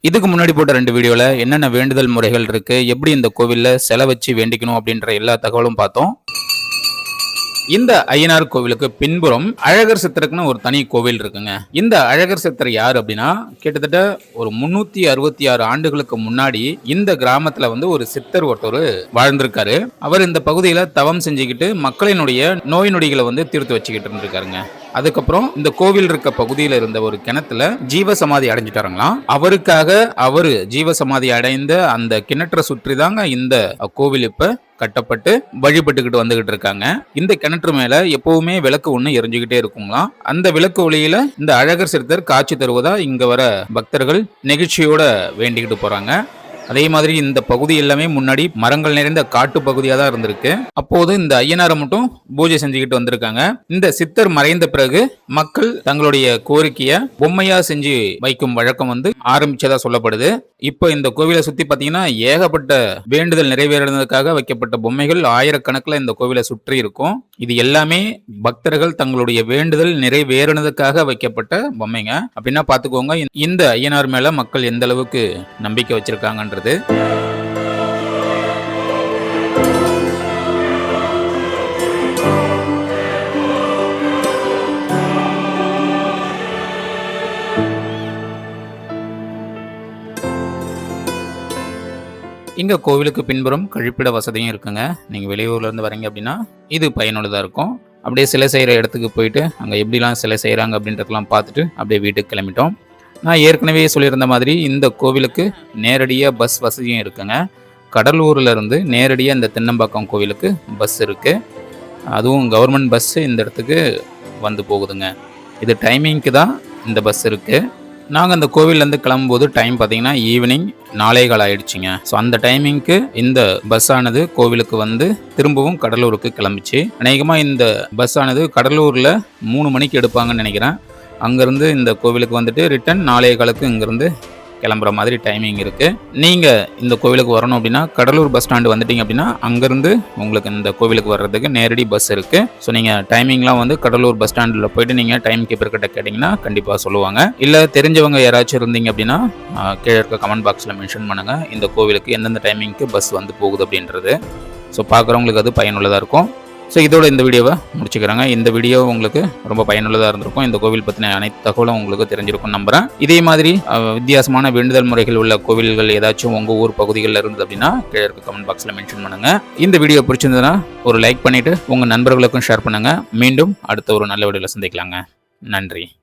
இதுக்கு முன்னாடி போட்ட 2 வீடியோல என்னென்ன வேண்டுதல் முறைகள் இருக்கு, எப்படி இந்த கோவில்ல சிலை வச்சு வேண்டிக்கணும் அப்படின்ற எல்லா தகவலும் பார்த்தோம். இந்த ஐயனார் கோவிலுக்கு பின்புறம் அழகர் சித்தருக்குன்னு ஒரு தனி கோவில் இருக்குங்க. இந்த அழகர் சித்தர் யார் அப்படின்னா, கிட்டத்தட்ட ஒரு 366 ஆண்டுகளுக்கு முன்னாடி இந்த கிராமத்துல ஒரு சித்தர் ஒருத்தர் வாழ்ந்திருக்காரு. அவர் இந்த பகுதியில தவம் செஞ்சுக்கிட்டு மக்களினுடைய நோய் நொடிகளை தீர்த்து வச்சுக்கிட்டு இருந்திருக்காருங்க. அதுக்கப்புறம் இந்த கோவில் இருக்க பகுதியில இருந்த ஒரு கிணத்துல ஜீவ சமாதி அடைஞ்சிட்டாருங்களாம். அவருக்காக அவரு ஜீவ சமாதி அடைந்த அந்த கிணற்றை சுற்றி தாங்க இந்த கோவில் இப்ப கட்டப்பட்டு வழிபட்டுக்கிட்டு வந்துகிட்டு இருக்காங்க. இந்த கிணற்று மேல எப்பவுமே விளக்கு ஒண்ணு எரிஞ்சுக்கிட்டே இருக்குங்களாம். அந்த விளக்கு ஒளியில இந்த அழகர் சித்தர் காட்சி தருவதா இங்க வர பக்தர்கள் நெகிழ்ச்சியோட வேண்டிக்கிட்டு போறாங்க. அதே மாதிரி இந்த பகுதி எல்லாமே முன்னாடி மரங்கள் நிறைந்த காட்டு பகுதியா தான் இருந்திருக்கு. அப்போது இந்த ஐயனாரை மட்டும் பூஜை செஞ்சுக்கிட்டு வந்திருக்காங்க. இந்த சித்தர் மறைந்த பிறகு மக்கள் தங்களுடைய கோரிக்கைய பொம்மையா செஞ்சு வைக்கும் வழக்கம் ஆரம்பிச்சதா சொல்லப்படுது. இப்ப இந்த கோவிலை சுத்தி பாத்தீங்கன்னா ஏகப்பட்ட வேண்டுதல் நிறைவேறதுக்காக வைக்கப்பட்ட பொம்மைகள் ஆயிரக்கணக்கில் இந்த கோவிலை சுற்றி இருக்கும். இது எல்லாமே பக்தர்கள் தங்களுடைய வேண்டுதல் நிறைவேறினதுக்காக வைக்கப்பட்ட பொம்மைங்க. அப்படின்னா பாத்துக்கோங்க இந்த ஐயனார் மேல மக்கள் எந்த அளவுக்கு நம்பிக்கை வச்சிருக்காங்கன்றது. இங்க கோவிலுக்கு பின்புறம் கழிப்பிட வசதியும் இருக்குங்க. நீங்க வெளியூர்ல இருந்து வரீங்க அப்படின்னா இது பயனுள்ளதா இருக்கும். அப்படியே சிலை செய்யற இடத்துக்கு போயிட்டு அங்க எப்படிலாம் சிலை செய்யறாங்க அப்படின்றதெல்லாம் பார்த்துட்டு அப்படியே வீட்டுக்கு கிளம்பிட்டோம். நான் ஏற்கனவே சொல்லியிருந்த மாதிரி இந்த கோவிலுக்கு நேரடியாக பஸ் வசதியும் இருக்குங்க. கடலூர்ல இருந்து நேரடியாக இந்த தென்னம்பாக்கம் கோவிலுக்கு பஸ் இருக்கு. அதுவும் கவர்மெண்ட் பஸ் இந்த இடத்துக்கு போகுதுங்க. இது டைமிங்க்கு தான் இந்த பஸ் இருக்கு. நாங்கள் அந்த கோவிலேருந்து கிளம்பும்போது டைம் பார்த்தீங்கன்னா ஈவினிங் 4:15 ஆயிடுச்சுங்க. ஸோ அந்த டைமிங்க்கு இந்த பஸ் ஆனது கோவிலுக்கு திரும்பவும் கடலூருக்கு கிளம்பிச்சு. அநேகமாக இந்த பஸ் ஆனது கடலூரில் 3 மணிக்கு எடுப்பாங்கன்னு நினைக்கிறேன். அங்கேருந்து இந்த கோவிலுக்கு ரிட்டன் 4:15 இங்கேருந்து கிளம்புற மாதிரி டைமிங் இருக்குது. நீங்கள் இந்த கோவிலுக்கு வரணும் அப்படின்னா கடலூர் பஸ் ஸ்டாண்டு வந்துட்டீங்க அப்படின்னா அங்கேருந்து உங்களுக்கு இந்த கோவிலுக்கு வர்றதுக்கு நேரடி பஸ் இருக்குது. ஸோ நீங்கள் டைமிங்லாம் கடலூர் பஸ் ஸ்டாண்டில் போயிட்டு நீங்கள் டைம் கீப்பர் கிட்ட கேட்டிங்கன்னா கண்டிப்பாக சொல்லுவாங்க. இல்லை தெரிஞ்சவங்க யாராச்சும் இருந்தீங்க அப்படின்னா கீழே இருக்க கமெண்ட் பாக்ஸில் மென்ஷன் பண்ணுங்கள் இந்த கோவிலுக்கு எந்தெந்த டைமிங்க்கு பஸ் போகுது அப்படின்றது. ஸோ பார்க்குறவங்களுக்கு அது பயனுள்ளதாக இருக்கும். ஸோ இதோட இந்த வீடியோவை முடிச்சுக்கிறாங்க. இந்த வீடியோ உங்களுக்கு ரொம்ப பயனுள்ளதாக இருந்திருக்கும். இந்த கோவில் பற்றின அனைத்து தகவலும் உங்களுக்கு தெரிஞ்சிருக்கும் நம்புகிறேன். இதே மாதிரி வித்தியாசமான வேண்டுதல் முறைகள் உள்ள கோவில்கள் ஏதாச்சும் உங்கள் ஊர் பகுதிகளில் இருந்தது அப்படின்னா கீழே இருக்க கமெண்ட் பாக்ஸில் மென்ஷன் பண்ணுங்கள். இந்த வீடியோ பிடிச்சிருந்ததுன்னா ஒரு லைக் பண்ணிவிட்டு உங்கள் நண்பர்களுக்கும் ஷேர் பண்ணுங்கள். மீண்டும் அடுத்த ஒரு நல்ல வீடியோவில் சந்திக்கலாங்க. நன்றி.